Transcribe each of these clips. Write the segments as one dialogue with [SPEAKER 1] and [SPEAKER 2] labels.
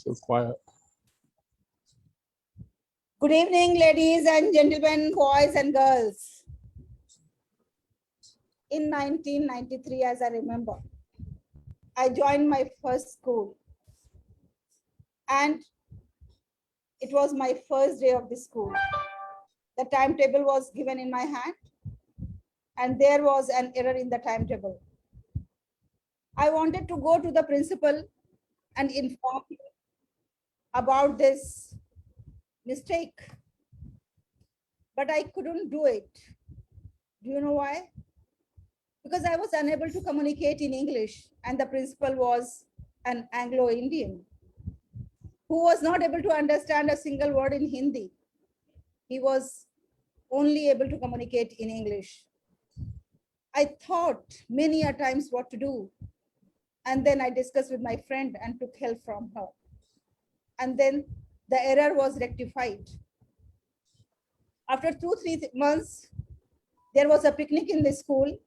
[SPEAKER 1] so quiet.
[SPEAKER 2] Good evening, ladies and gentlemen, boys and girls. In 1993, as I remember, I joined my first school, and it was my first day of the school. The timetable was given in my hand, and there was an error in the timetable. I wanted to go to the principal and inform him about this mistake, but I couldn't do it. Do you know why? Because I was unable to communicate in English, and the principal was an Anglo-Indian who was not able to understand a single word in Hindi. He was only able to communicate in English. I thought many a times what to do. And then I discussed with my friend and took help from her. And then the error was rectified. After 2-3 months, there was a picnic in the school,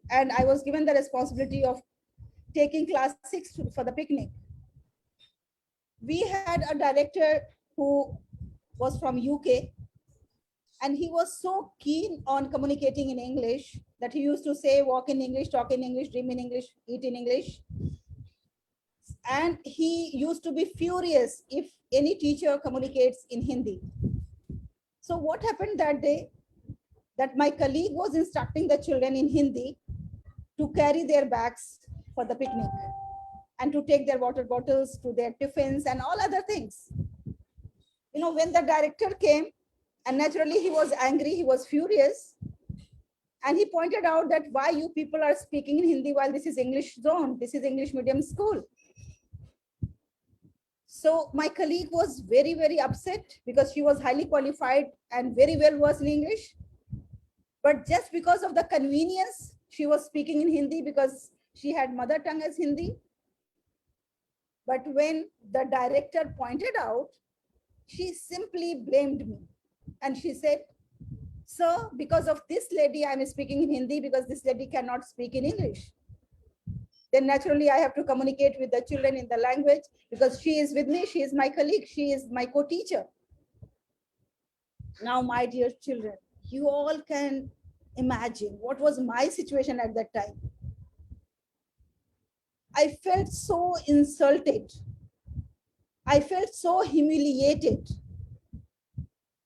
[SPEAKER 2] and I was given the responsibility of taking class 6 for the picnic. We had a director who was from UK, and he was so keen on communicating in English that he used to say, walk in English, talk in English, dream in English, eat in English. And he used to be furious if any teacher communicates in Hindi. So what happened that day? That my colleague was instructing the children in Hindi to carry their bags for the picnic and to take their water bottles to their tiffins and all other things. You know, when the director came, and naturally he was angry, he was furious, and he pointed out that why you people are speaking in Hindi while this is English zone, this is English medium school. So my colleague was very, very upset because she was highly qualified and very well versed in English. But just because of the convenience, she was speaking in Hindi because she had mother tongue as Hindi. But when the director pointed out, she simply blamed me. And she said, sir, because of this lady, I'm speaking in Hindi because this lady cannot speak in English. Then naturally I have to communicate with the children in the language because she is with me, she is my colleague, she is my co-teacher. Now, my dear children, you all can imagine what was my situation at that time. I felt so insulted. I felt so humiliated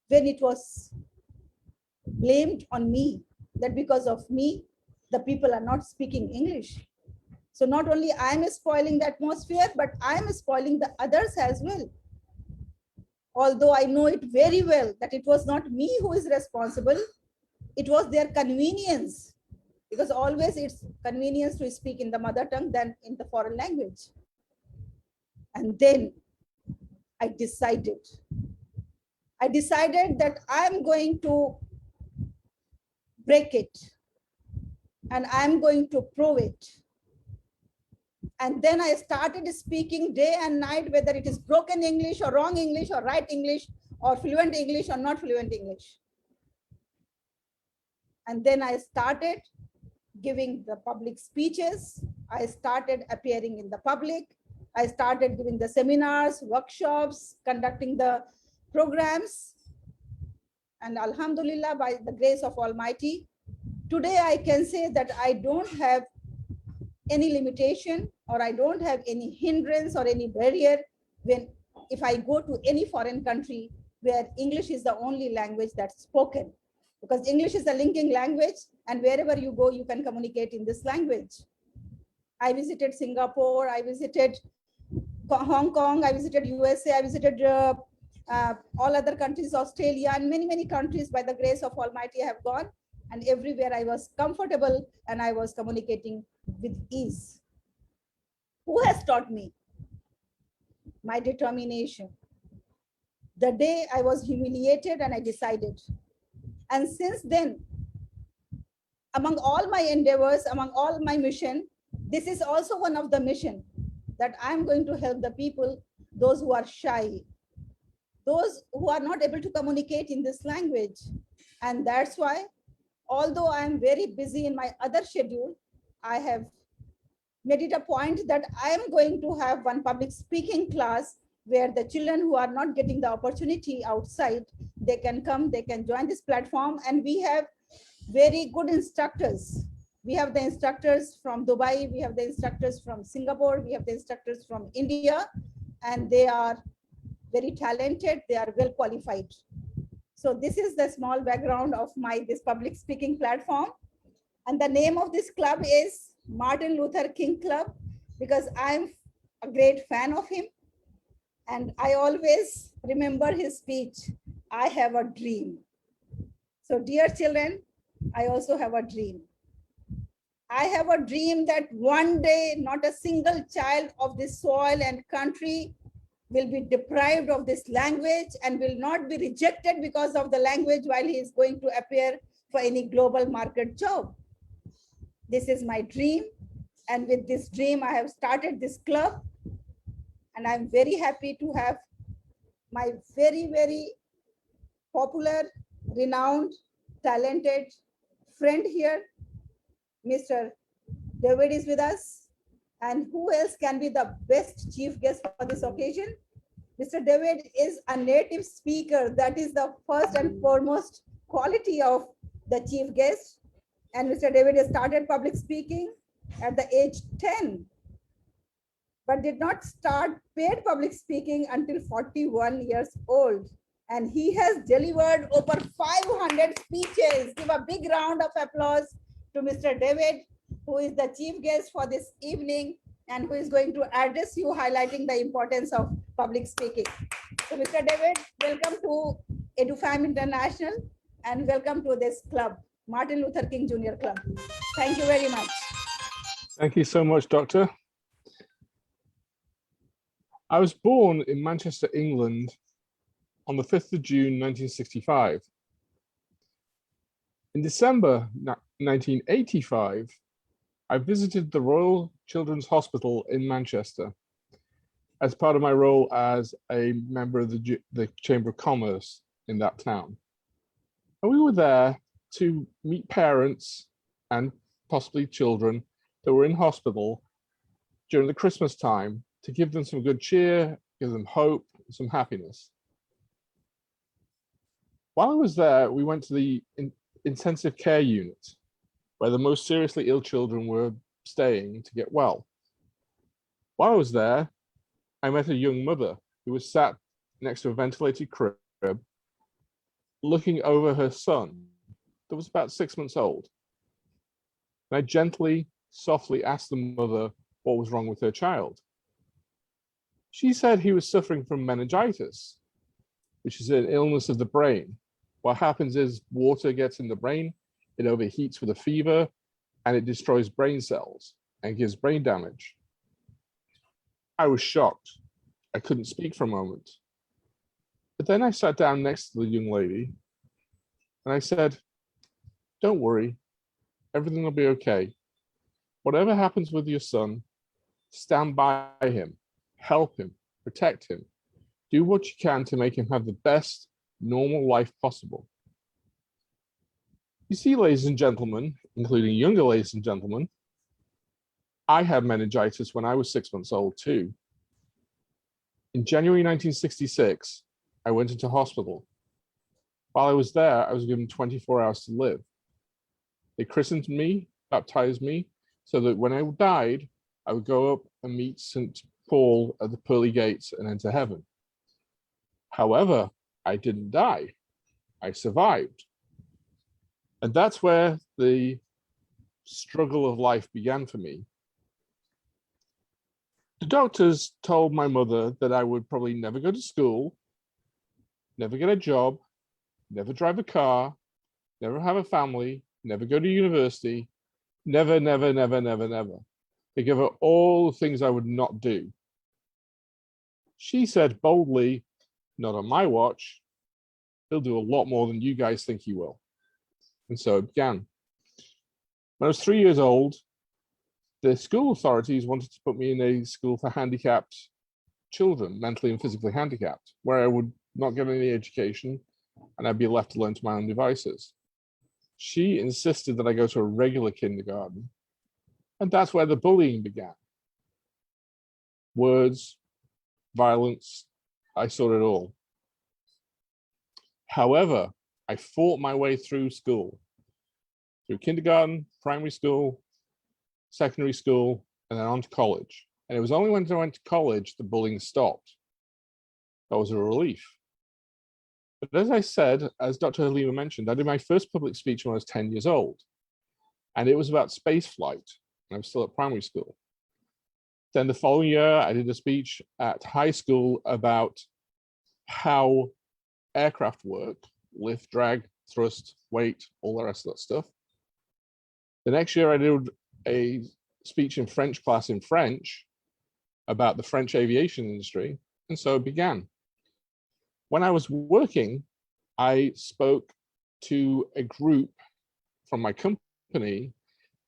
[SPEAKER 2] when it was blamed on me that because of me, the people are not speaking English. So not only I am spoiling the atmosphere, but I am spoiling the others as well. Although I know it very well that it was not me who is responsible, it was their convenience, because always it's convenience to speak in the mother tongue than in the foreign language. And then I decided that I'm going to break it and I'm going to prove it. And then I started speaking day and night, whether it is broken English or wrong English or right English or fluent English or not fluent English. And then I started giving the public speeches. I started appearing in the public. I started giving the seminars, workshops, conducting the programs. And Alhamdulillah, by the grace of Almighty, today I can say that I don't have any limitation or I don't have any hindrance or any barrier if I go to any foreign country where English is the only language that's spoken, because English is a linking language, and wherever you go, you can communicate in this language. I visited Singapore, I visited Hong Kong, I visited USA, I visited all other countries, Australia, and many, many countries. By the grace of Almighty, I have gone, and everywhere I was comfortable and I was communicating with ease. Who has taught me? My determination. The day I was humiliated and I decided. And since then, among all my endeavors, among all my mission, this is also one of the mission that I'm going to help the people, those who are shy, those who are not able to communicate in this language. And that's why, although I am very busy in my other schedule, I have made it a point that I am going to have one public speaking class where the children who are not getting the opportunity outside, they can come, they can join this platform. And we have very good instructors. We have the instructors from Dubai, we have the instructors from Singapore, we have the instructors from India, and they are very talented, they are well qualified. So this is the small background of this public speaking platform. And the name of this club is Martin Luther King Club, because I'm a great fan of him. And I always remember his speech, I have a dream. So dear children, I also have a dream. I have a dream that one day, not a single child of this soil and country will be deprived of this language and will not be rejected because of the language while he is going to appear for any global market job. This is my dream. And with this dream, I have started this club. And I'm very happy to have my very, very popular, renowned, talented friend here. Mr. David is with us. And who else can be the best chief guest for this occasion? Mr. David is a native speaker. That is the first and foremost quality of the chief guest. And Mr. David has started public speaking at the age 10, but did not start paid public speaking until 41 years old. And he has delivered over 500 speeches. Give a big round of applause to Mr. David, who is the chief guest for this evening and who is going to address you, highlighting the importance of public speaking. So Mr. David, welcome to EduFam International and welcome to this club, Martin Luther King Jr. Club. Thank you very much.
[SPEAKER 1] Thank you so much, Doctor. I was born in Manchester, England on the 5th of June, 1965. In December 1985, I visited the Royal Children's Hospital in Manchester as part of my role as a member of the Chamber of Commerce in that town. And we were there to meet parents and possibly children that were in hospital during the Christmas time to give them some good cheer, give them hope, some happiness. While I was there, we went to the intensive care unit where the most seriously ill children were staying to get well. While I was there, I met a young mother who was sat next to a ventilated crib, looking over her son that was about 6 months old. And I gently, softly asked the mother what was wrong with her child. She said he was suffering from meningitis, which is an illness of the brain. What happens is water gets in the brain, it overheats with a fever, and it destroys brain cells and gives brain damage. I was shocked. I couldn't speak for a moment. But then I sat down next to the young lady and I said, "Don't worry, everything will be okay. Whatever happens with your son, stand by him, help him, protect him. Do what you can to make him have the best normal life possible." You see, ladies and gentlemen, including younger ladies and gentlemen, I had meningitis when I was 6 months old too. In January 1966, I went into hospital. While I was there, I was given 24 hours to live. They christened me, baptized me, so that when I died, I would go up and meet St. Paul at the pearly gates and enter heaven. However, I didn't die. I survived. And that's where the struggle of life began for me. The doctors told my mother that I would probably never go to school, never get a job, never drive a car, never have a family, never go to university, never, never, never, never, never. They gave her all the things I would not do. She said boldly, "Not on my watch. He'll do a lot more than you guys think he will." And so it began. When I was 3 years old, the school authorities wanted to put me in a school for handicapped children, mentally and physically handicapped, where I would not get any education and I'd be left to learn to my own devices. She insisted that I go to a regular kindergarten, and that's where the bullying began. Words, violence, I saw it all. However, I fought my way through school, through kindergarten, primary school, secondary school, and then on to college. And it was only when I went to college the bullying stopped. That was a relief. But as I said, as Dr. Halima mentioned, I did my first public speech when I was 10 years old. And it was about space flight. I was still at primary school. Then the following year, I did a speech at high school about how aircraft work, lift, drag, thrust, weight, all the rest of that stuff. The next year, I did a speech in French class in French about the French aviation industry, and so it began. When I was working, I spoke to a group from my company.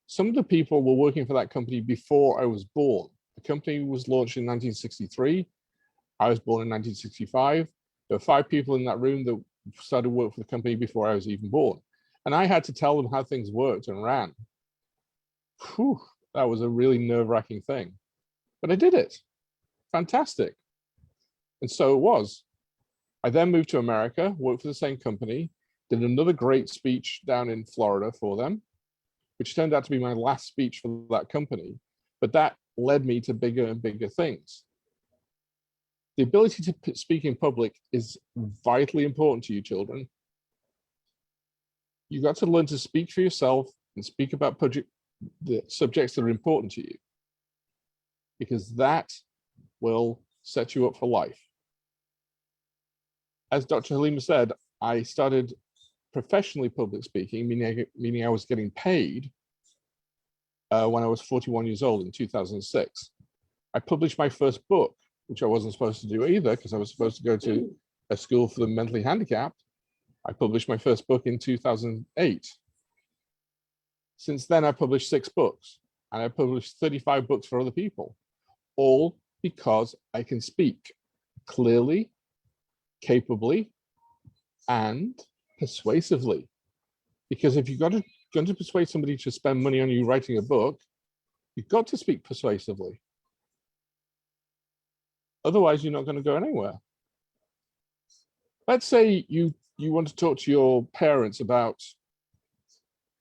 [SPEAKER 1] Some of the people were working for that company before I was born. The company was launched in 1963. I was born in 1965. There were 5 people in that room that started work for the company before I was even born. And I had to tell them how things worked and ran. Whew, that was a really nerve-wracking thing. But I did it. Fantastic. And so it was. I then moved to America, worked for the same company, did another great speech down in Florida for them, which turned out to be my last speech for that company. But that led me to bigger and bigger things. The ability to speak in public is vitally important to you, children. You've got to learn to speak for yourself and speak about the subjects that are important to you, because that will set you up for life. As Dr. Halima said, I started professionally public speaking, meaning I was getting paid when I was 41 years old in 2006. I published my first book, which I wasn't supposed to do either, because I was supposed to go to a school for the mentally handicapped. I published my first book in 2008. Since then, I published 6 books, and I published 35 books for other people, all because I can speak clearly, capably, and persuasively. Because if you're going to persuade somebody to spend money on you writing a book, you've got to speak persuasively. Otherwise, you're not going to go anywhere. Let's say you want to talk to your parents about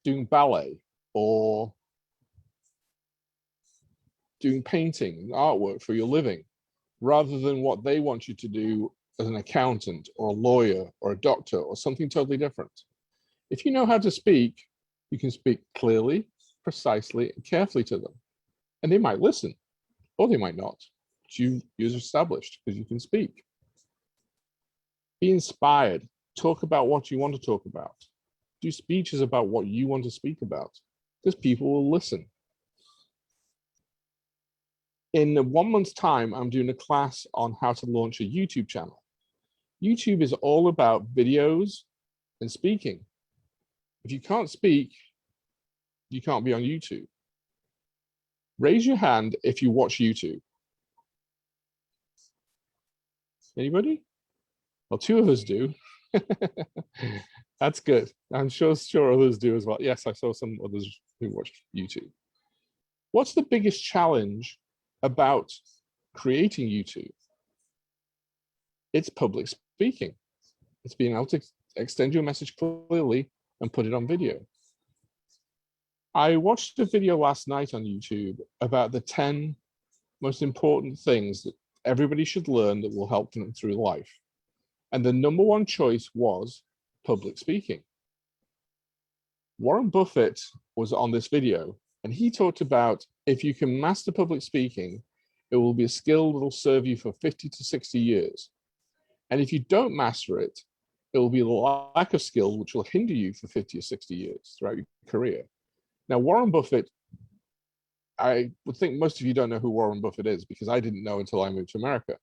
[SPEAKER 1] doing ballet or doing painting, artwork for your living, rather than what they want you to do as an accountant or a lawyer or a doctor or something totally different. If you know how to speak, you can speak clearly, precisely, and carefully to them. And they might listen, or they might not. You've established because you can speak. Be inspired. Talk about what you want to talk about. Do speeches about what you want to speak about, because people will listen. In 1 month's time, I'm doing a class on how to launch a YouTube channel. YouTube is all about videos and speaking. If you can't speak, you can't be on YouTube. Raise your hand if you watch YouTube. Anybody? Well, 2 of us do. That's good. I'm sure others do as well. Yes, I saw some others who watched YouTube. What's the biggest challenge about creating YouTube? It's public speaking. It's being able to extend your message clearly and put it on video. I watched a video last night on YouTube about the 10 most important things that everybody should learn that will help them through life. And the #1 choice was public speaking. Warren Buffett was on this video, and he talked about if you can master public speaking, it will be a skill that will serve you for 50 to 60 years. And if you don't master it, it will be a lack of skill which will hinder you for 50 or 60 years throughout your career. Now, Warren Buffett, I would think most of you don't know who Warren Buffett is, because I didn't know until I moved to America.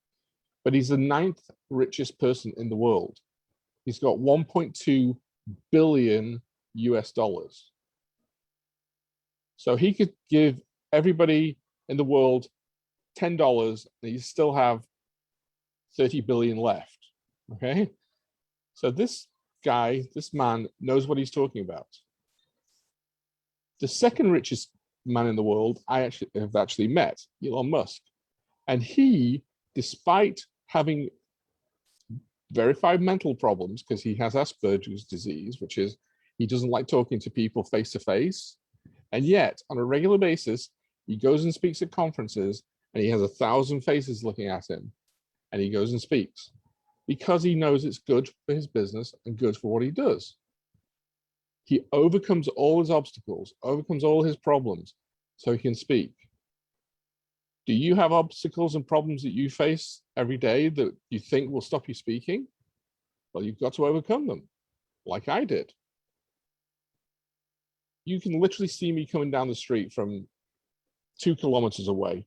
[SPEAKER 1] But he's the 9th richest person in the world. He's got 1.2 billion US dollars. So he could give everybody in the world $10 and you still have 30 billion left, okay? So this guy, this man knows what he's talking about. The 2nd richest man in the world I have actually met, Elon Musk. And he, despite having verified mental problems because he has Asperger's disease, which is he doesn't like talking to people face to face. And yet, on a regular basis, he goes and speaks at conferences and he has 1,000 faces looking at him. And he goes and speaks because he knows it's good for his business and good for what he does. He overcomes all his obstacles, overcomes all his problems so he can speak. Do you have obstacles and problems that you face every day that you think will stop you speaking? Well, you've got to overcome them, like I did. You can literally see me coming down the street from 2 kilometers away.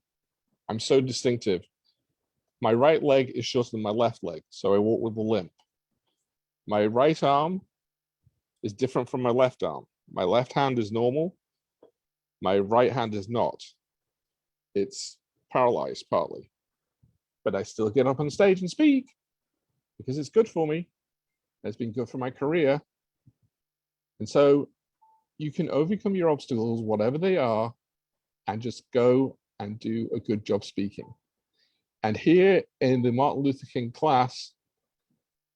[SPEAKER 1] I'm so distinctive. My right leg is shorter than my left leg, so I walk with a limp. My right arm is different from my left arm. My left hand is normal. My right hand is not. It's paralyzed partly, but I still get up on stage and speak because it's good for me. It's been good for my career. And so you can overcome your obstacles, whatever they are, and just go and do a good job speaking. And here in the Martin Luther King class,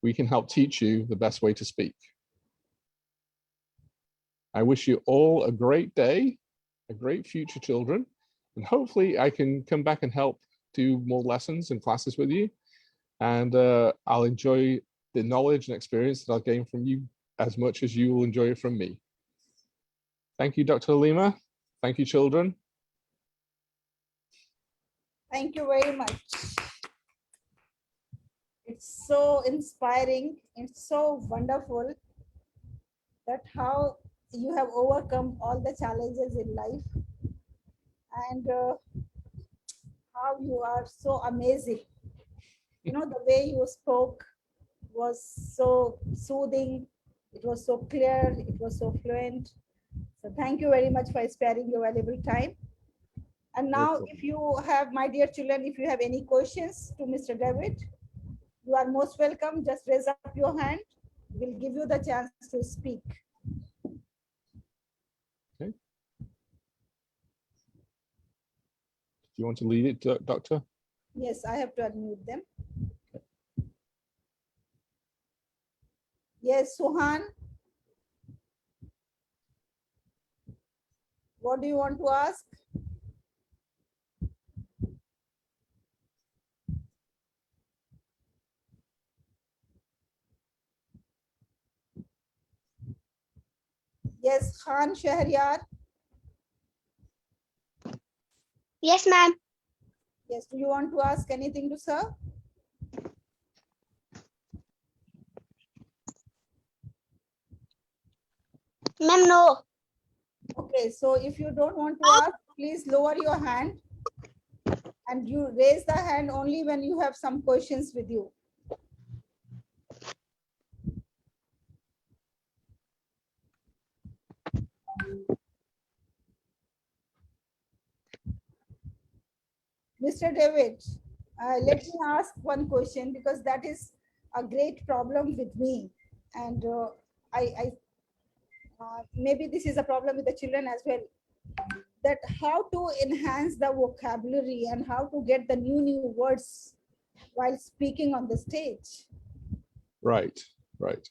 [SPEAKER 1] we can help teach you the best way to speak. I wish you all a great day, a great future, children, and hopefully I can come back and help do more lessons and classes with you. And I'll enjoy the knowledge and experience that I'll gain from you as much as you will enjoy it from me. Thank you, Dr. Lima. Thank you, children.
[SPEAKER 2] Thank you very much. It's so inspiring. It's so wonderful that how you have overcome all the challenges in life and how you are so amazing. You know, the way you spoke was so soothing. It was so clear. It was so fluent. So thank you very much for sparing your valuable time. And now, if you have, my dear children, if you have any questions to Mr. David, you are most welcome. Just raise up your hand. We'll give you the chance to speak.
[SPEAKER 1] Okay. Do you want to lead it, Doctor?
[SPEAKER 2] Yes, I have to unmute them. Yes, Suhan. What do you want to ask? Yes, Khan Shahriyar.
[SPEAKER 3] Yes, ma'am.
[SPEAKER 2] Yes, do you want to ask anything to sir?
[SPEAKER 3] Ma'am, no.
[SPEAKER 2] Okay, so if you don't want to ask, please lower your hand and you raise the hand only when you have some questions with you. Mr. David, let me ask one question because that is a great problem with me. And maybe this is a problem with the children as well. That how to enhance the vocabulary and how to get the new words while speaking on the stage.
[SPEAKER 1] Right, right.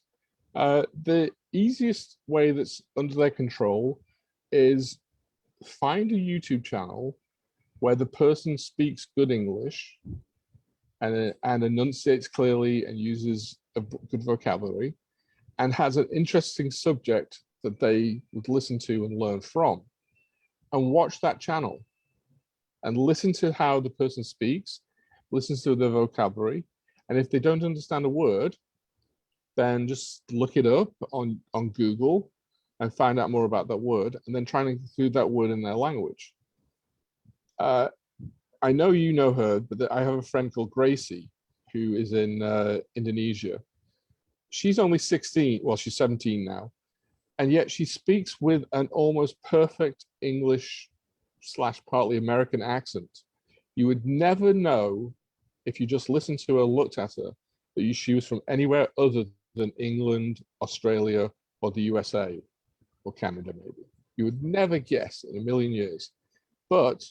[SPEAKER 1] The easiest way that's under their control is find a YouTube channel where the person speaks good English and enunciates clearly and uses a good vocabulary and has an interesting subject that they would listen to and learn from. And watch that channel and listen to how the person speaks, listen to their vocabulary. And if they don't understand a word, then just look it up on Google and find out more about that word and then try and include that word in their language. I know you know her, but I have a friend called Gracie who is in Indonesia. She's only 16, well, she's 17 now. And yet she speaks with an almost perfect English / partly American accent. You would never know if you just listened to her, looked at her, that she was from anywhere other than England, Australia, or the USA, or Canada maybe. You would never guess in a million years. But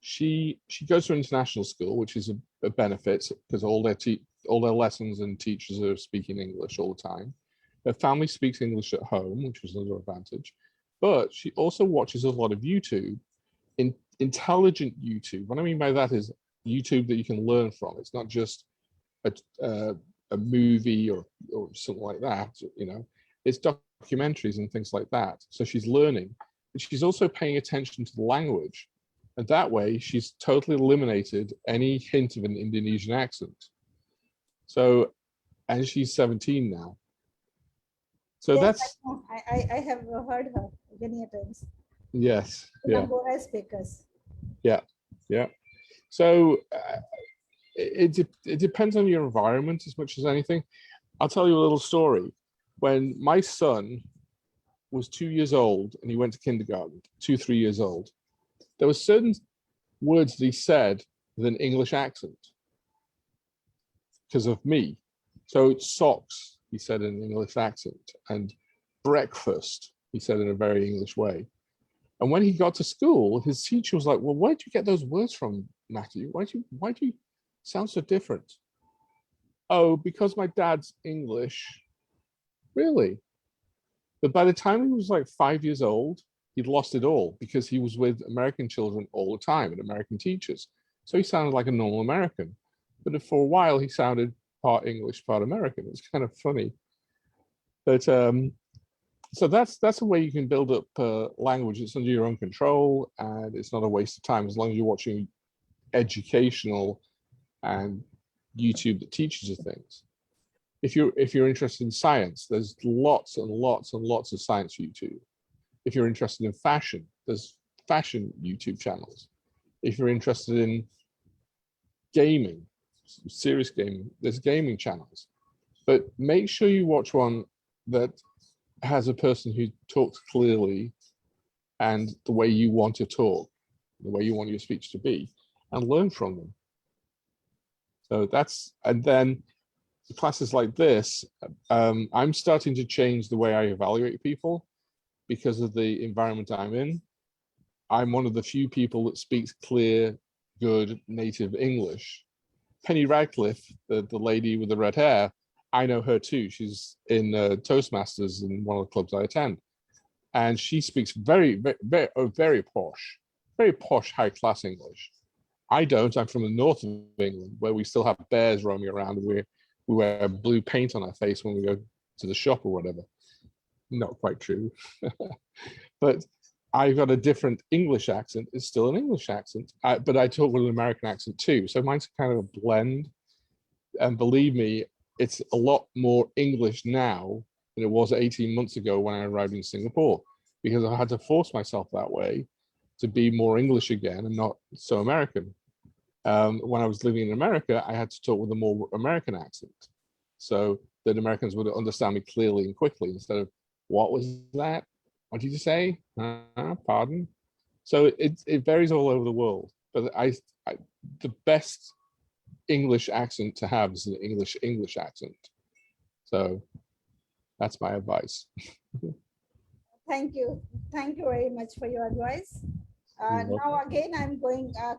[SPEAKER 1] she goes to international school, which is a benefit because all all their lessons and teachers are speaking English all the time. Her family speaks English at home, which was another advantage. But she also watches a lot of YouTube, intelligent YouTube. What I mean by that is YouTube that you can learn from. It's not just a movie or something like that, you know. It's documentaries and things like that. So she's learning, but she's also paying attention to the language. And that way she's totally eliminated any hint of an Indonesian accent. So, and she's 17 now. So
[SPEAKER 2] Yes,
[SPEAKER 1] that's,
[SPEAKER 2] I have heard her many times.
[SPEAKER 1] yes, yeah,
[SPEAKER 2] Nambora speakers.
[SPEAKER 1] yeah, yeah. So it depends on your environment as much as anything. I'll tell you a little story. When my son was 2 years old and he went to kindergarten, 3 years old, there were certain words that he said with an English accent because of me. So socks, he said in an English accent, and breakfast, he said in a very English way. And when he got to school, his teacher was like, well, where'd you get those words from, Matthew? Why do you sound so different? Oh, because my dad's English. Really? But by the time he was like 5 years old, he'd lost it all because he was with American children all the time and American teachers. So he sounded like a normal American. But for a while, he sounded part English, part American. It's kind of funny. But so that's a way you can build up language. It's under your own control and it's not a waste of time as long as you're watching educational and YouTube that teaches you things. If you're interested in science, there's lots and lots and lots of science YouTube. If you're interested in fashion, there's fashion YouTube channels. If you're interested in gaming, serious gaming, there's gaming channels. But make sure you watch one that has a person who talks clearly and the way you want to talk, the way you want your speech to be, and learn from them. So that's, and then classes like this, I'm starting to change the way I evaluate people because of the environment I'm in. I'm one of the few people that speaks clear, good native English. Penny Radcliffe, the lady with the red hair, I know her too. She's in Toastmasters in one of the clubs I attend. And she speaks very posh, high class English. I don't, I'm from the north of England where we still have bears roaming around and we wear blue paint on our face when we go to the shop or whatever. Not quite true. But I've got a different English accent. It's still an English accent, but I talk with an American accent too. So mine's kind of a blend. And believe me, it's a lot more English now than it was 18 months ago when I arrived in Singapore, because I had to force myself that way to be more English again and not so American. When I was living in America, I had to talk with a more American accent so that Americans would understand me clearly and quickly instead of, what was that? What did you say? Pardon? So it varies all over the world. But the best English accent to have is an English accent. So that's my advice.
[SPEAKER 2] Thank you very much for your advice. Now again, I'm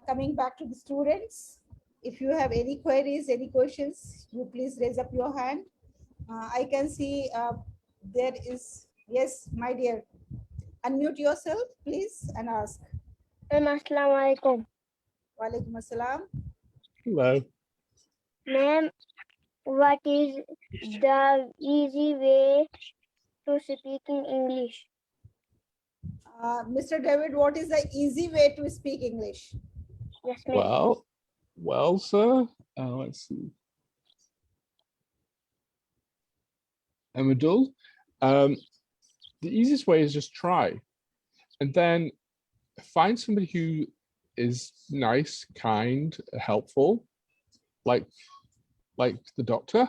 [SPEAKER 2] coming back to the students. If you have any queries, any questions, you please raise up your hand. I can see there is, yes, my dear. Unmute yourself, please, and ask.
[SPEAKER 3] Assalamu alaikum.
[SPEAKER 2] Walaikum assalam.
[SPEAKER 1] Hello.
[SPEAKER 3] Ma'am, what is the easy way to speak in English?
[SPEAKER 2] Mr. David, what is the easy way to speak English?
[SPEAKER 3] Yes, ma'am.
[SPEAKER 1] Well, sir, let's see. Amadul, the easiest way is just try, and then find somebody who is nice, kind, helpful, like the doctor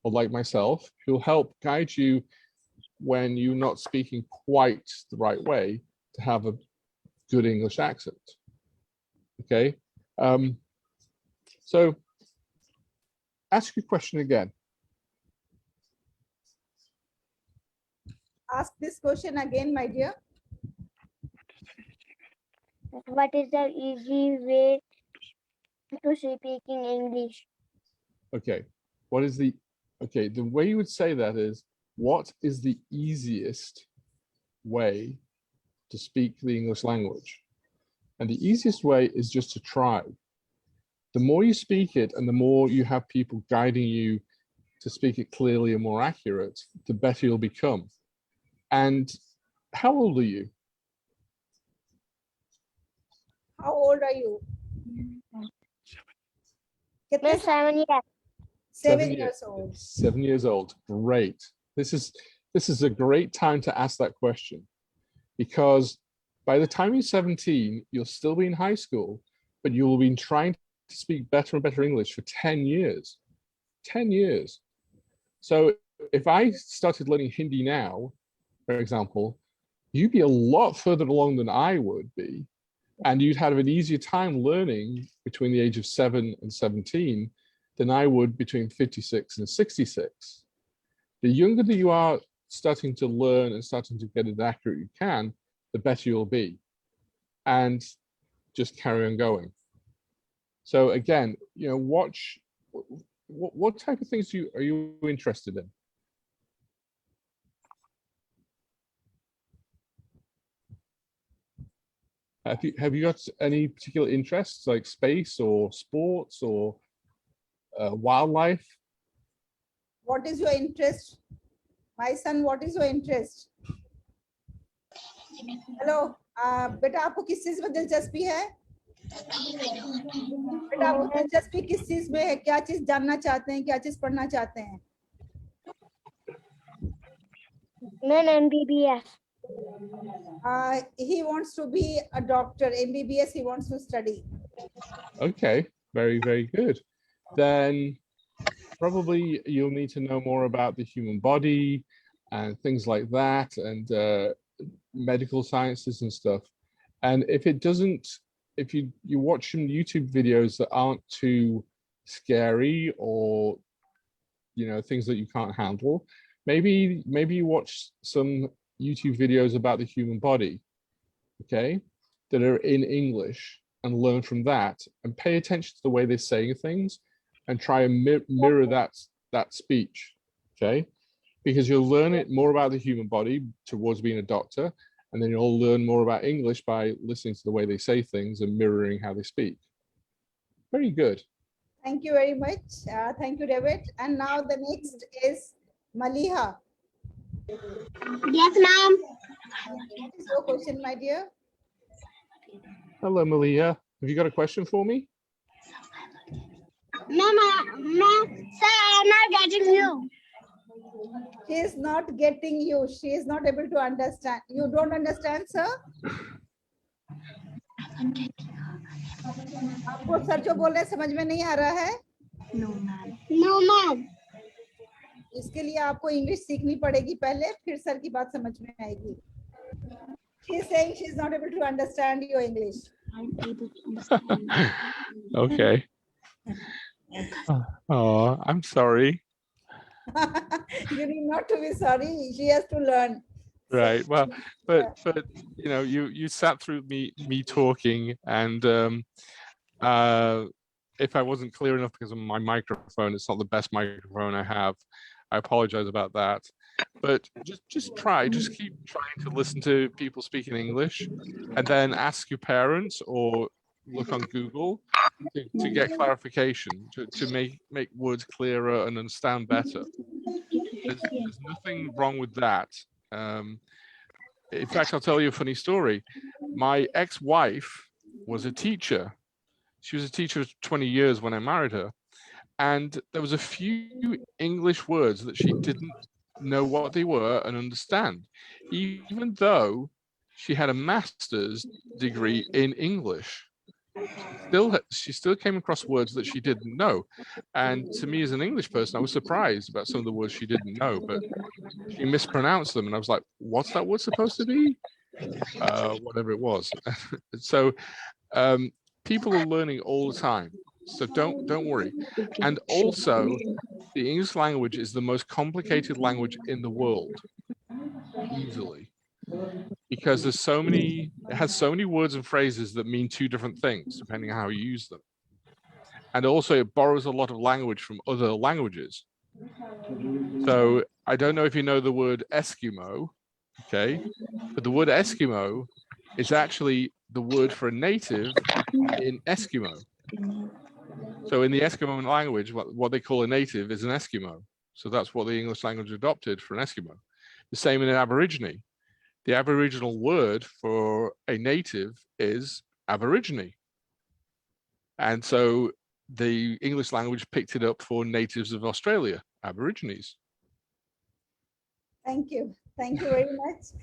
[SPEAKER 1] or like myself, who'll help guide you when you're not speaking quite the right way to have a good English accent. Okay, so ask your question again.
[SPEAKER 2] Ask this question again, my dear.
[SPEAKER 3] What is the easy way to speak in English?
[SPEAKER 1] Okay, What is the, okay, the way you would say that is, what is the easiest way to speak the English language? And the easiest way is just to try. The more you speak it and the more you have people guiding you to speak it clearly and more accurate, the better you'll become. And how old are you?
[SPEAKER 2] How old are you? कितने
[SPEAKER 3] मैं 7 years.
[SPEAKER 2] 7 years old.
[SPEAKER 1] 7 years old. Great. This is a great time to ask that question, because by the time you're 17, you'll still be in high school, but you will be trying to speak better and better English for 10 years. 10 years. So if I started learning Hindi now, for example, you'd be a lot further along than I would be, and you'd have an easier time learning between the age of 7 and 17 than I would between 56 and 66. The younger that you are starting to learn and starting to get as accurate you can, the better you'll be. And just carry on going. So again, you know, watch, what type of things are you interested in? Have you got any particular interests like space or sports or wildlife?
[SPEAKER 2] What is your interest? My son, what is your interest? Hello, बेटा आपको किस चीज में दिलचस्पी है? बेटा आपको दिलचस्पी किस चीज में है? क्या चीज जानना चाहते हैं? क्या चीज पढ़ना चाहते हैं?
[SPEAKER 3] मैं MBBS.
[SPEAKER 2] He wants to be a doctor. MBBS he wants to study.
[SPEAKER 1] Okay, very, very good. Then probably you'll need to know more about the human body and things like that, and medical sciences and stuff. And if it doesn't, if you watch some YouTube videos that aren't too scary or, you know, things that you can't handle, maybe you watch some YouTube videos about the human body, okay, that are in English, and learn from that, and pay attention to the way they're saying things, and try and mirror that speech, okay? Because you'll learn it more about the human body towards being a doctor, and then you'll learn more about English by listening to the way they say things and mirroring how they speak. Very good.
[SPEAKER 2] Thank you very much. Thank you, David. And now the next is Maliha.
[SPEAKER 3] Yes, ma'am.
[SPEAKER 2] What is your question, my dear?
[SPEAKER 1] Hello, Malia. Have you got a question for me?
[SPEAKER 3] Ma'am, sir, I'm not getting you.
[SPEAKER 2] She is not getting you. She is not able to understand. You don't understand, sir? आपको sir जो बोल रहे हैं समझ में नहीं आ रहा है?
[SPEAKER 3] No, ma'am. No, ma'am.
[SPEAKER 2] इसके लिए आपको इंग्लिश सीखनी पड़ेगी पहले, फिर सर की बात समझ में आएगी. She is saying she is not able to understand your English.
[SPEAKER 3] I'm able to understand.
[SPEAKER 1] Okay. Oh, I'm sorry.
[SPEAKER 2] You need not to be sorry. She has to learn.
[SPEAKER 1] Right. Well, but you know, you sat through me talking, and if I wasn't clear enough because of my microphone, it's not the best microphone I have. I apologize about that. But just keep trying to listen to people speaking English, and then ask your parents or look on Google to get clarification, to make words clearer and understand better. There's nothing wrong with that. In fact, I'll tell you a funny story. My ex-wife was a teacher. She was a teacher for 20 years when I married her. And there was a few English words that she didn't know what they were and understand, even though she had a master's degree in English. She still came across words that she didn't know. And to me as an English person, I was surprised about some of the words she didn't know, but she mispronounced them. And I was like, what's that word supposed to be? Whatever it was. So people are learning all the time. So don't worry. And also, the English language is the most complicated language in the world, easily. Because there's it has so many words and phrases that mean two different things, depending on how you use them. And also it borrows a lot of language from other languages. So I don't know if you know the word Eskimo, okay? But the word Eskimo is actually the word for a native in Eskimo. So in the Eskimo language, what they call a native is an Eskimo. So that's what the English language adopted for an Eskimo. The same in Aborigine. The Aboriginal word for a native is Aborigine. And so the English language picked it up for natives of Australia, Aborigines.
[SPEAKER 2] Thank you. Thank you very much.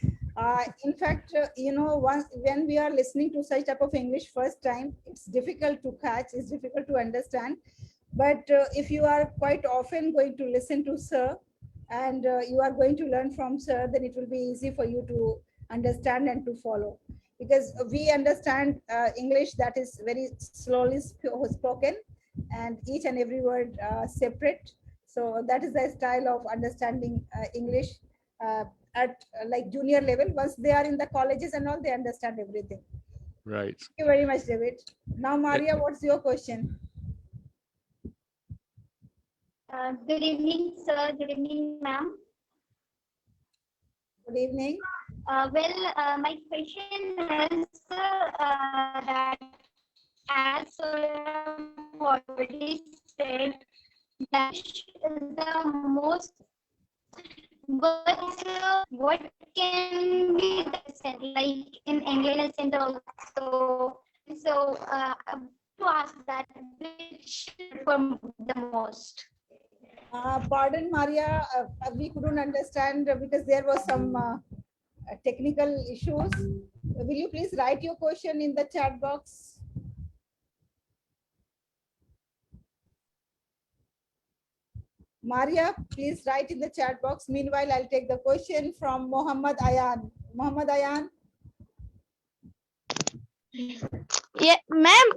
[SPEAKER 2] In fact, when we are listening to such type of English first time, it's difficult to catch, it's difficult to understand. But if you are quite often going to listen to sir and you are going to learn from sir, then it will be easy for you to understand and to follow. Because we understand English that is very slowly spoken and each and every word separate. So that is the style of understanding English at like junior level. Once they are in the colleges and all, they understand everything.
[SPEAKER 1] Right.
[SPEAKER 2] Thank you very much, David. Now, Maria, what's your question?
[SPEAKER 3] Good evening, sir. Good evening, ma'am.
[SPEAKER 2] Good evening.
[SPEAKER 3] My question is that as already said, that is the most. But what can be the accent like in English and also? So to ask that which from the most.
[SPEAKER 2] Pardon, Maria, we couldn't understand because there was some technical issues. Will you please write your question in the chat box? Maria, please write in the chat box. Meanwhile, I'll take the question from Muhammad Ayan. Muhammad Ayan.
[SPEAKER 4] Yeah, ma'am.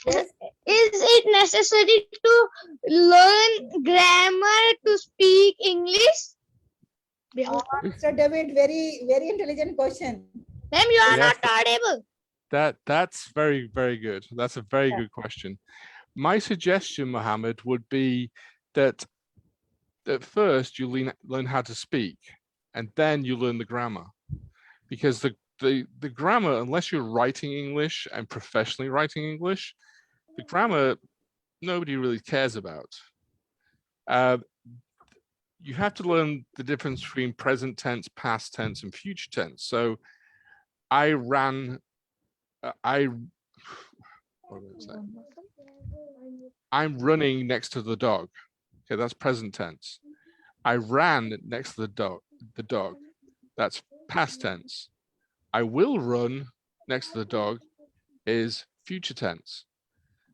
[SPEAKER 2] Yes.
[SPEAKER 4] Is it necessary to learn grammar to speak English?
[SPEAKER 2] Mr. David, very, very intelligent question.
[SPEAKER 4] Ma'am, you are
[SPEAKER 1] Yes.
[SPEAKER 4] not audible.
[SPEAKER 1] That's very, very good. That's a very good question. My suggestion, Mohammed, would be that at first you learn how to speak and then you learn the grammar, because the grammar, unless you're writing English and professionally writing English, the grammar nobody really cares about. You have to learn the difference between present tense, past tense, and future tense. So I'm running next to the dog. Okay, that's present tense. I ran next to the dog. That's past tense. I will run next to the dog is future tense.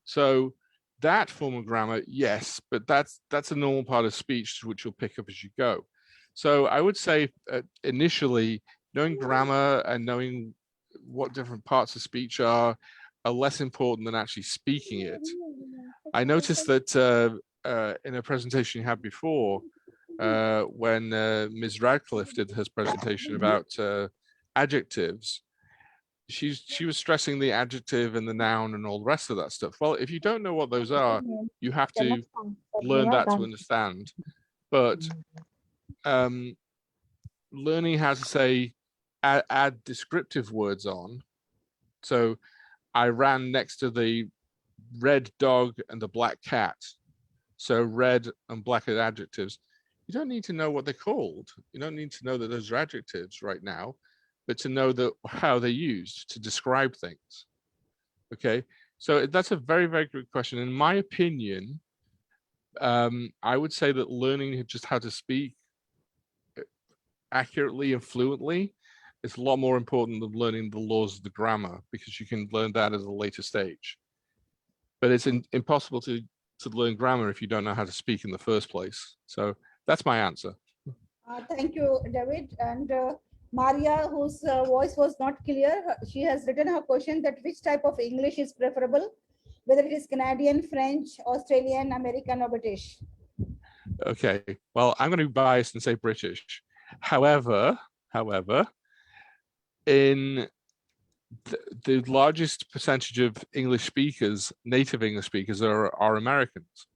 [SPEAKER 1] So that form of grammar, yes, but that's a normal part of speech which you'll pick up as you go. So I would say initially knowing grammar and knowing what different parts of speech are less important than actually speaking it. I noticed that in a presentation you had before, when Ms. Radcliffe did her presentation about adjectives, she was stressing the adjective and the noun and all the rest of that stuff. Well, if you don't know what those are, you have to learn that to understand. But learning how to say, add descriptive words on. So I ran next to the red dog and the black cat. So red and black are adjectives. You don't need to know what they're called. You don't need to know that those are adjectives right now, but to know how they're used to describe things. Okay, so that's a very, very good question. In my opinion, I would say that learning just how to speak accurately and fluently is a lot more important than learning the laws of the grammar, because you can learn that at a later stage. But it's impossible to learn grammar if you don't know how to speak in the first place. So that's my answer.
[SPEAKER 2] Thank you, David. And Maria, whose voice was not clear, she has written her question that which type of English is preferable, whether it is Canadian, French, Australian, American, or British.
[SPEAKER 1] Okay, well, I'm going to be biased and say British. However, in the largest percentage of English speakers, native English speakers, are Americans.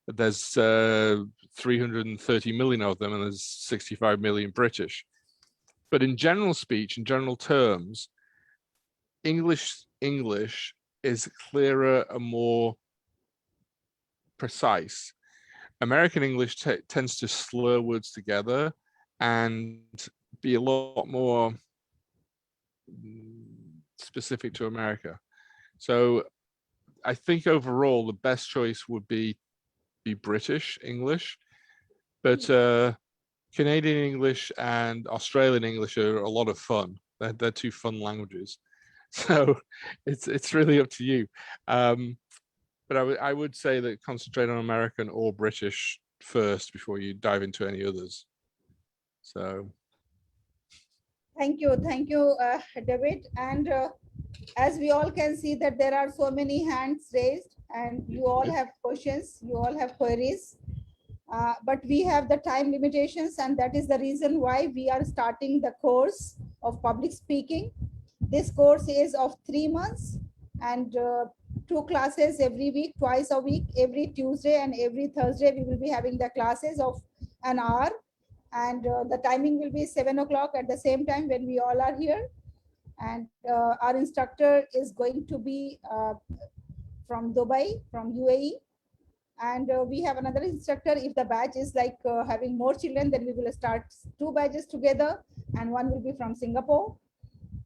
[SPEAKER 1] There's 330 million of them, and there's 65 million British. But in general speech, in general terms, English is clearer and more precise. American English tends to slur words together and be a lot more specific to America. So I think overall the best choice would be British English, but Canadian English and Australian English are a lot of fun. They're two fun languages, so it's really up to you. But I would say that concentrate on American or British first before you dive into any others. So
[SPEAKER 2] thank you, David. And as we all can see that there are so many hands raised, and you all have questions, you all have queries. But we have the time limitations, and that is the reason why we are starting the course of public speaking. This course is of 3 months, and 2 classes every week, twice a week, every Tuesday and every Thursday. We will be having the classes of an hour, and the timing will be 7 o'clock at the same time when we all are here. And our instructor is going to be from Dubai, from UAE. And we have another instructor. If the batch is like having more children, then we will start 2 batches together, and one will be from Singapore.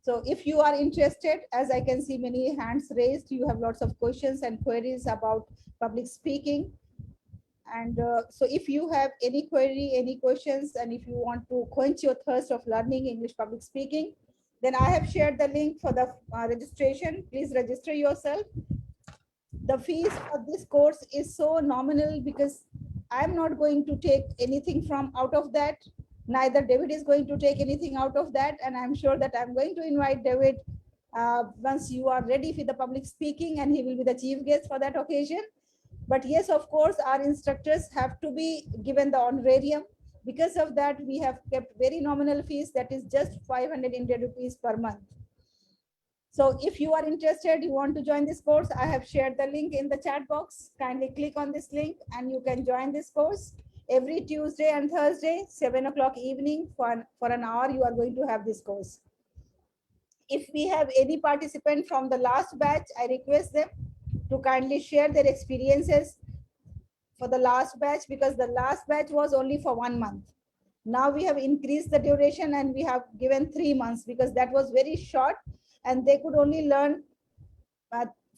[SPEAKER 2] So if you are interested, as I can see many hands raised, you have lots of questions and queries about public speaking. And so if you have any query, any questions, and if you want to quench your thirst of learning English public speaking, then I have shared the link for the registration. Please register yourself. The fees for this course is so nominal because I'm not going to take anything from out of that. Neither David is going to take anything out of that. And I'm sure that I'm going to invite David once you are ready for the public speaking, and he will be the chief guest for that occasion. But yes, of course, our instructors have to be given the honorarium. Because of that, we have kept very nominal fees, that is just 500 Indian rupees per month. So if you are interested, you want to join this course, I have shared the link in the chat box. Kindly click on this link and you can join this course. Every Tuesday and Thursday, 7 o'clock evening for an hour, you are going to have this course. If we have any participant from the last batch, I request them to kindly share their experiences for the last batch, because the last batch was only for 1 month. Now we have increased the duration and we have given 3 months because that was very short and they could only learn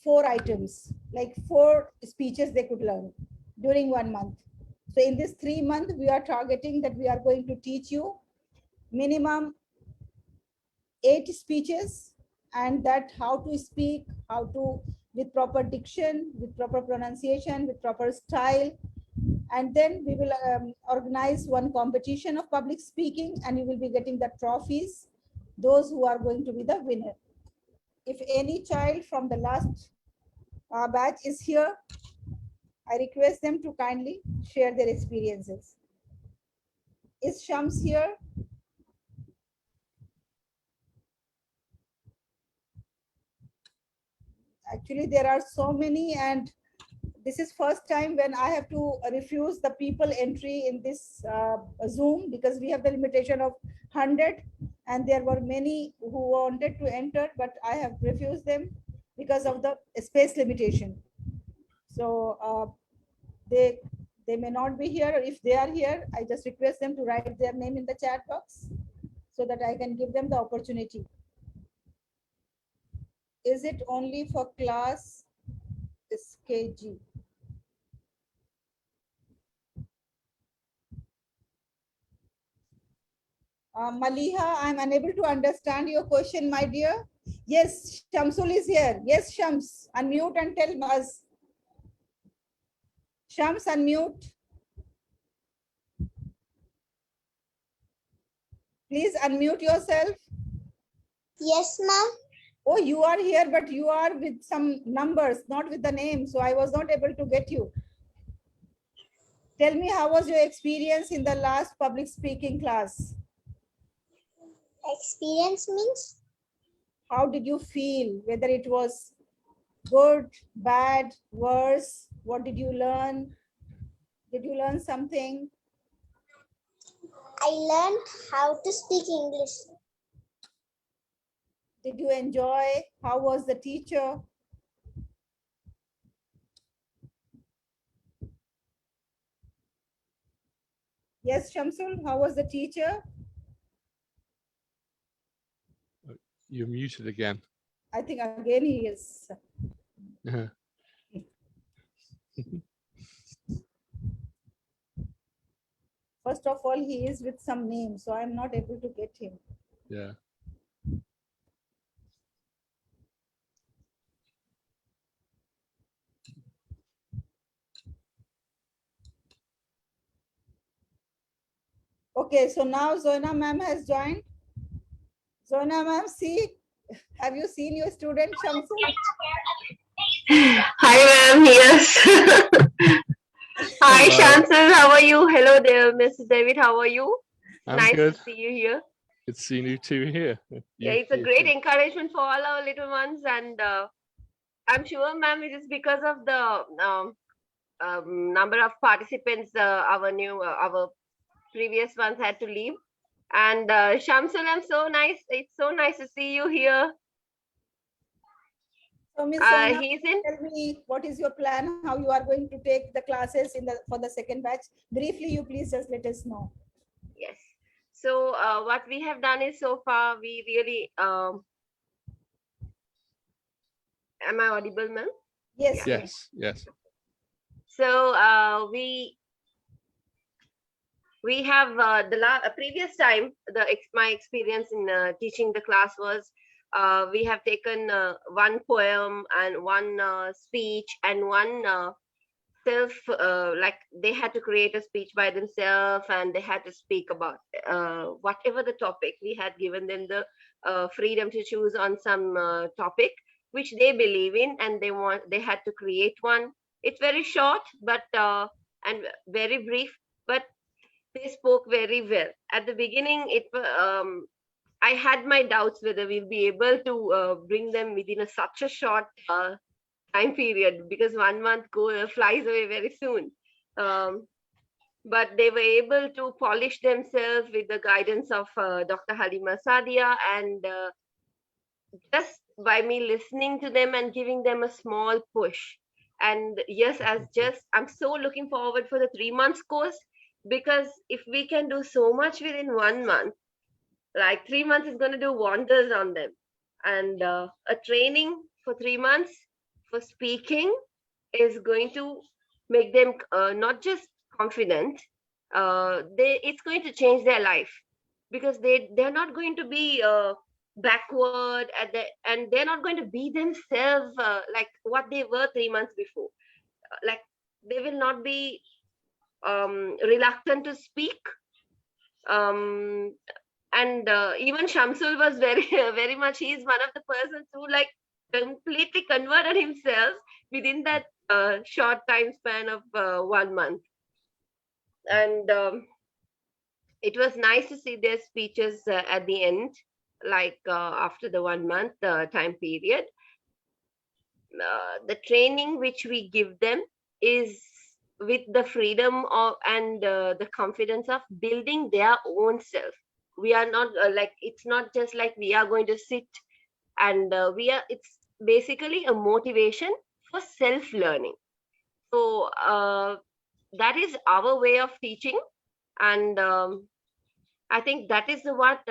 [SPEAKER 2] 4 items, like 4 speeches they could learn during 1 month. So in this 3 months, we are targeting that we are going to teach you minimum 8 speeches, and that how to speak, how to, with proper diction, with proper pronunciation, with proper style. And then we will organize one competition of public speaking, and you will be getting the trophies, those who are going to be the winner. If any child from the last batch is here, I request them to kindly share their experiences. Is Shams here? Actually, there are so many, and this is first time when I have to refuse the people entry in this Zoom, because we have the limitation of 100, and there were many who wanted to enter, but I have refused them because of the space limitation. So they may not be here, or if they are here, I just request them to write their name in the chat box so that I can give them the opportunity. Is it only for class SKG? Maliha, I'm unable to understand your question, my dear. Yes, Shamsul is here. Yes, Shams, unmute and tell us. Shams, unmute. Please unmute yourself.
[SPEAKER 4] Yes, ma'am.
[SPEAKER 2] Oh, you are here, but you are with some numbers, not with the name. So I was not able to get you. Tell me, how was your experience in the last public speaking class?
[SPEAKER 4] Experience means?
[SPEAKER 2] how did you feel? Whether it was good, bad, worse? What did you learn? Did you learn something?
[SPEAKER 5] I learned how to speak English.
[SPEAKER 2] Did you enjoy? How was the teacher? Yes, Shamsul, how was the teacher?
[SPEAKER 1] You're muted again.
[SPEAKER 2] I think again he is.
[SPEAKER 1] Yeah.
[SPEAKER 2] First of all, he is with some name, so I'm not able to get him.
[SPEAKER 1] Yeah.
[SPEAKER 2] Okay, so now Zoina ma'am has joined. Zoina ma'am, see, have you seen your student Shamsul?
[SPEAKER 6] Hi, ma'am. Yes. Hi,
[SPEAKER 1] Hello.
[SPEAKER 6] Shamsul. How are you? Hello there, Mr. David. How are you?
[SPEAKER 1] I'm
[SPEAKER 6] Nice
[SPEAKER 1] good.
[SPEAKER 6] to see you here.
[SPEAKER 1] Good seeing you two here.
[SPEAKER 6] Yeah, it's a great encouragement for all our little ones, and I'm sure, ma'am, it is because of the number of participants. Our previous ones had to leave, and Shamsul, I'm so nice. It's so nice to see you here.
[SPEAKER 2] So Ms. Zoina,
[SPEAKER 6] He's in.
[SPEAKER 2] tell me what is your plan, how you are going to take the classes for the second batch. Briefly, you please just let us know.
[SPEAKER 6] Yes. So what we have done is so far we really am I audible, ma'am?
[SPEAKER 2] Yes.
[SPEAKER 6] Yeah.
[SPEAKER 1] Yes, yes.
[SPEAKER 6] So we have previous time my experience in teaching the class was we have taken one poem and one speech and one self like they had to create a speech by themselves and they had to speak about whatever the topic. We had given them the freedom to choose on some topic which they believe in, and they had to create one. It's very short but and very brief, but they spoke very well. At the beginning I had my doubts whether we'll be able to bring them within such a short time period, because 1 month flies away very soon. But they were able to polish themselves with the guidance of Dr. Halima Sadia, and just by me listening to them and giving them a small push. And yes, I'm so looking forward for the 3 months course, because if we can do so much within 1 month, like 3 months is going to do wonders on them. And a training for 3 months for speaking is going to make them not just confident, it's going to change their life, because they're not going to be backward and they're not going to be themselves like what they were 3 months before. Like they will not be reluctant to speak. And even Shamsul was very very much, he's one of the persons who like completely converted himself within that short time span of 1 month. And it was nice to see their speeches at the end, like after the 1 month time period. The training which we give them is with the freedom of and the confidence of building their own self. We are not it's not just like we are going to sit and it's basically a motivation for self-learning. So that is our way of teaching, and I think that is what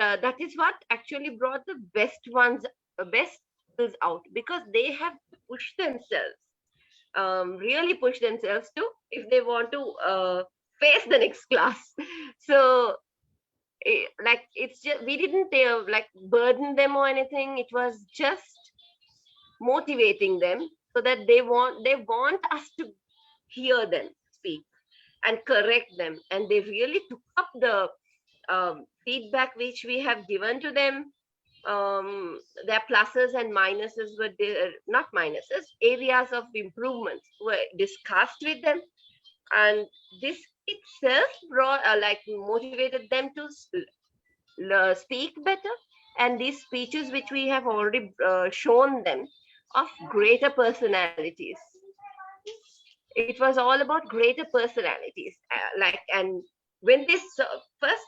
[SPEAKER 6] actually brought the best skills out, because they have to push themselves, really push themselves to, if they want to face the next class. So it's just, we didn't like burden them or anything. It was just motivating them so that they want us to hear them speak and correct them, and they really took up the feedback which we have given to them. Their pluses and minuses were not minuses, areas of improvements were discussed with them, and this itself brought motivated them to speak better and these speeches which we have already shown them of greater personalities. It was all about greater personalities, and when this first,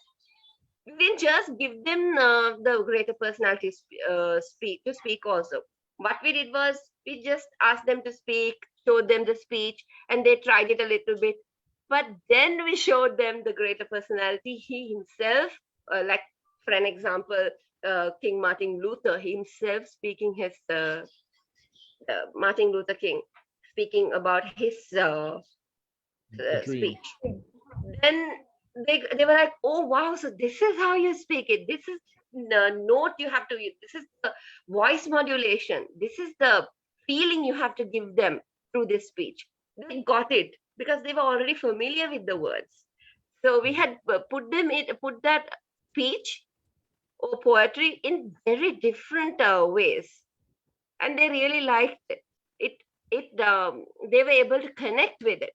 [SPEAKER 6] we didn't just give them the greater personalities speak also. What we did was we just asked them to speak, showed them the speech, and they tried it a little bit. But then we showed them the greater personality. He himself, like for an example, King Martin Luther himself speaking his Martin Luther King speaking about his
[SPEAKER 1] The dream.
[SPEAKER 6] speech. Then they were like, oh wow, so this is how you speak it. This is the note you have to use. This is the voice modulation. This is the feeling you have to give them through this speech. They got it because they were already familiar with the words. So we had put that speech or poetry in very different ways, and they really liked it. They were able to connect with it.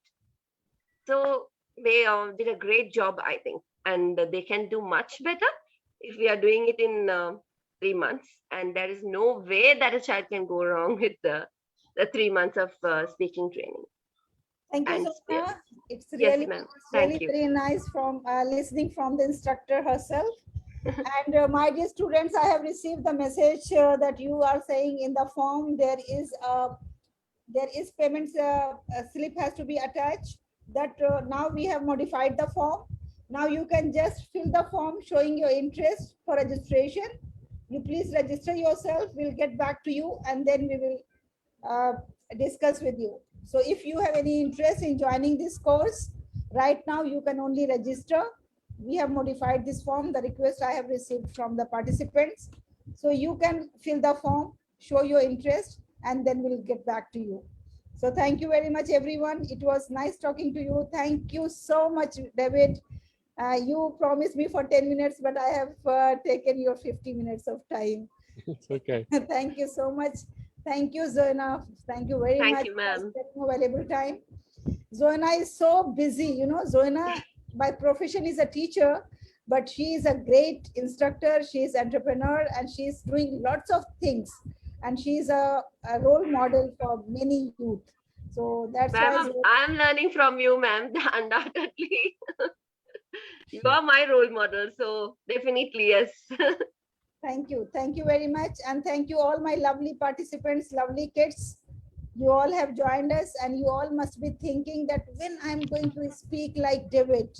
[SPEAKER 6] So they did a great job, I think, and they can do much better if we are doing it in 3 months. And there is no way that a child can go wrong with the 3 months of speaking training.
[SPEAKER 2] Thank you,
[SPEAKER 6] And
[SPEAKER 2] Sona. It's
[SPEAKER 6] yes,
[SPEAKER 2] really,
[SPEAKER 6] ma'am.
[SPEAKER 2] it's
[SPEAKER 6] Thank
[SPEAKER 2] really
[SPEAKER 6] you.
[SPEAKER 2] very nice from listening from the instructor herself. And my dear students, I have received the message that you are saying in the form there is payment slip has to be attached. That now we have modified the form. Now you can just fill the form showing your interest for registration. You please register yourself. We'll get back to you and then we will discuss with you. So if you have any interest in joining this course, right now you can only register. We have modified this form, the request I have received from the participants. So you can fill the form, show your interest, and then we'll get back to you. So thank you very much, everyone. It was nice talking to you. Thank you so much, David. You promised me for 10 minutes, but I have taken your 50 minutes of time.
[SPEAKER 1] It's okay.
[SPEAKER 2] Thank you so much. Thank you, Zoena. Thank you very much
[SPEAKER 6] Thank you, ma'am.
[SPEAKER 2] for spending valuable time. Zoena is so busy. You know, Zoena by profession is a teacher, but she is a great instructor. She is entrepreneur and she is doing lots of things. And she is a role model for many youth. So that's why.
[SPEAKER 6] Ma'am, I'm learning from you, ma'am, undoubtedly. You are my role model, so definitely yes.
[SPEAKER 2] Thank you. Thank you very much. And thank you all my lovely participants, lovely kids. You all have joined us and you all must be thinking that when I'm going to speak like David,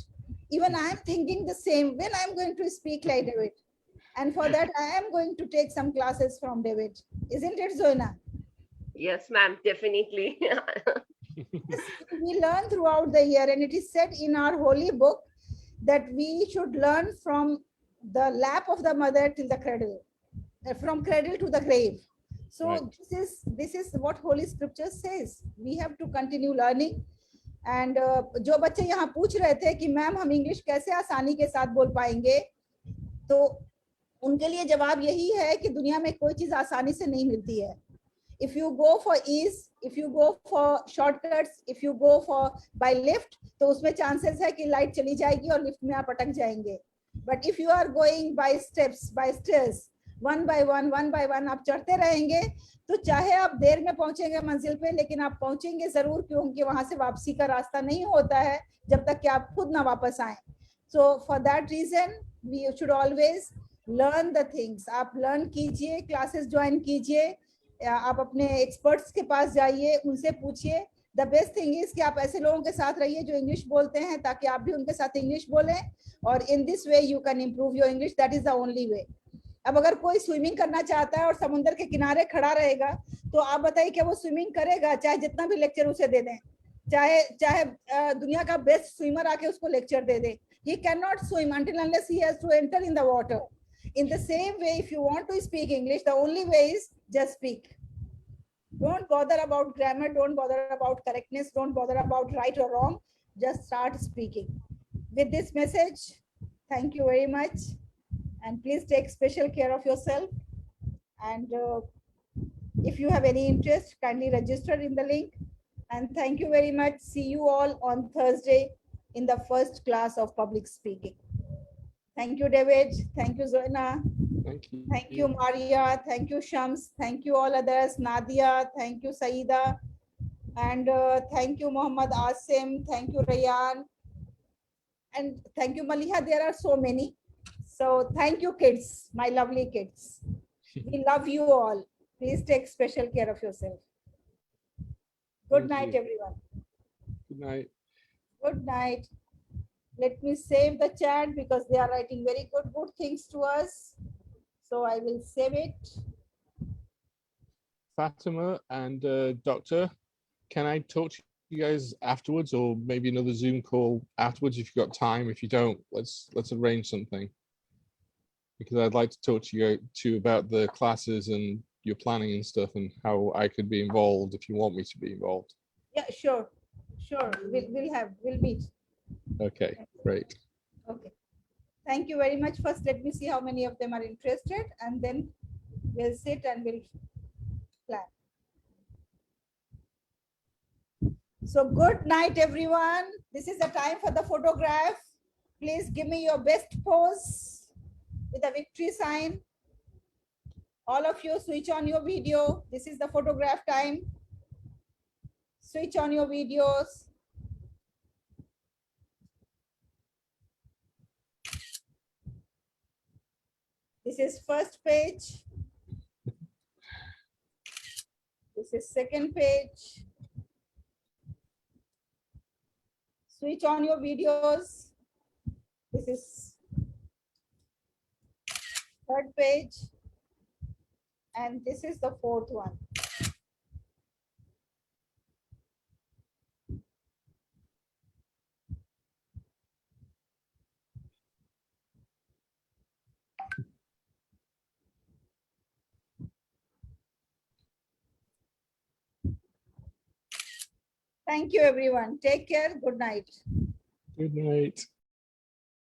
[SPEAKER 2] even I'm thinking the same, when I'm going to speak like David. And for that, I am going to take some classes from David. Isn't it, Zoena?
[SPEAKER 6] Yes, ma'am, definitely.
[SPEAKER 2] We learn throughout the year, and it is said in our holy book that we should learn from the lap of the mother till the cradle, from cradle to the grave. So
[SPEAKER 1] Right.
[SPEAKER 2] this is what Holy Scripture says. We have to continue learning. And जो बच्चे यहाँ पूछ रहे थे कि ma'am हम English कैसे आसानी के साथ बोल पाएंगे, तो उनके लिए जवाब यही है कि दुनिया में कोई चीज आसानी से नहीं मिलती है. If you go for ease, if you go for shortcuts, if you go for by lift, तो उसमें chances है कि light चली जाएगी और lift में आप अटक जाएंगे. But if you are going by steps, by stairs, one by one आप चढ़ते रहेंगे, तो चाहे आप देर में पहुंचेंगे मंजिल पे, लेकिन आप पहुंचेंगे जरूर, क्योंकि वहां से वापसी का रास्ता नहीं होता है जब तक कि आप खुद ना वापस आए. So for that reason, we should always learn the things. आप learn कीजिए, classes join कीजिए, आप अपने experts के पास जाइए, उनसे पूछिए. The best thing is कि आप ऐसे लोगों के साथ रहिए जो इंग्लिश बोलते हैं, ताकि आप भी उनके साथ इंग्लिश बोलें, और in this way you can improve your English. That is the only way. अब अगर कोई स्विमिंग करना चाहता है और समुद्र के किनारे खड़ा रहेगा, तो आप बताइए कि वो स्विमिंग करेगा, चाहे जितना भी लेक्चर उसे दे दें, चाहे दुनिया का बेस्ट स्विमर आके उसको lecture they they. He cannot swim until unless he has to enter in the water. In the same way, if you want to speak English, the only way is just speak. Don't bother about grammar, don't bother about correctness, don't bother about right or wrong. Just start speaking. With this message, thank you very much. And please take special care of yourself. And if you have any interest, kindly register in the link. And thank you very much. See you all on Thursday in the first class of public speaking. Thank you, David. Thank you, Zoena.
[SPEAKER 1] Thank you.
[SPEAKER 2] Thank you, Maria. Thank you, Shams. Thank you, all others. Nadia. Thank you, Saida. And thank you, Muhammad Asim. Thank you, Rayan. And thank you, Maliha. There are so many. So thank you, kids, my lovely kids. We love you all. Please take special care of yourself. Good
[SPEAKER 1] Thank
[SPEAKER 2] night,
[SPEAKER 1] you.
[SPEAKER 2] everyone.
[SPEAKER 1] Good night.
[SPEAKER 2] Good night. Let me save the chat because they are writing very good things to us. So I will save it.
[SPEAKER 1] Fatima and Doctor, can I talk to you guys afterwards, or maybe another Zoom call afterwards if you've got time? If you don't, let's arrange something, because I'd like to talk to you too about the classes and your planning and stuff, and how I could be involved if you want me to be involved.
[SPEAKER 2] Yeah, sure. Sure. We'll meet.
[SPEAKER 1] Okay, great.
[SPEAKER 2] Okay. Thank you very much. First, let me see how many of them are interested, and then we'll sit and we'll plan. So good night, everyone. This is the time for the photograph. Please give me your best pose with a victory sign. All of you switch on your video. This is the photograph time. Switch on your videos. This is first page. This is second page. Switch on your videos. This is third page. And this is the fourth one. Thank you, everyone. Take care. Good night.
[SPEAKER 1] Good night.